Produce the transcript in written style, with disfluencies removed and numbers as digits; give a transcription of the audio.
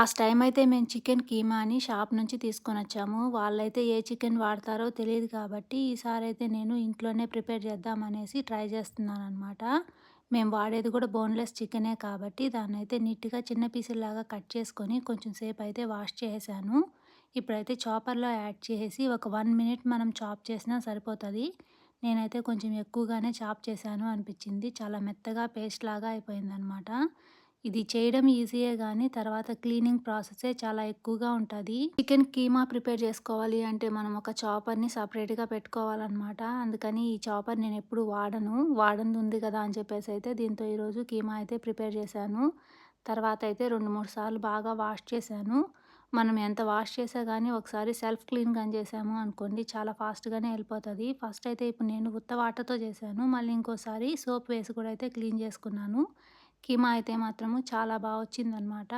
Last time అయితే మేము chicken keema అని షాప్ నుంచి తీసుకొనొచ్చాము. వాళ్ళైతే ఏ చికెన్ వాడతారో తెలీదు కాబట్టి, ఈసారైతే నేను ఇంట్లోనే ప్రిపేర్ చేద్దామనేసి ట్రై చేస్తున్నాననమాట. మేము వాడేది కూడా బోన్‌లెస్ చికెనే కాబట్టి, దాన్నైతే నీట్‌గా చిన్న పీసుల్లాగా కట్ చేసుకొని, కొంచెం సేపయితే వాష్ చేసేసాను. ఇప్పుడైతే చాపర్‌లో యాడ్ చేసేసి, ఒక 1 మినిట్ మనం చాప్ చేసినా సరిపోతది. నేనైతే కొంచెం ఎక్కువగానే చాప్ చేశాను అనిపిచ్చింది. చాలా మెత్తగా పేస్ట్‌లాగా అయిపోయిందనమాట. ఇది చేయడం ఈజీయే గానీ, తర్వాత క్లీనింగ్ ప్రాసెసే చాలా ఎక్కువగా ఉంటది. చికెన్ కీమా ప్రిపేర్ చేసుకోవాలి అంటే, మనం ఒక చాపర్‌ని సెపరేట్‌గా పెట్టుకోవాలనమాట. అందుకని ఈ చాపర్ నేనెప్పుడు వాడను. వాడంది ఉంది కదా అని చెప్పేసైతే దీంతో ఈరోజు కీమా అయితే ప్రిపేర్ చేశాను. తర్వాత అయితే 2, 3 సార్లు బాగా వాష్ చేశాను. మనం ఎంత వాష్ చేసా గానీ, ఒకసారి సెల్ఫ్ క్లీన్ గాని చేశాము అనుకోండి, చాలా ఫాస్ట్‌గానే ఎళ్ళిపోతది. ఫస్ట్ అయితే ఇప్పుడు నేను ఉత్త వాటర్‌తో చేశాను. మళ్ళీ ఇంకోసారి సోప్ వేసి కూడా అయితే క్లీన్ చేసుకున్నాను. కీమా అయితే మాత్రము చాలా బా వచ్చిందనమాట.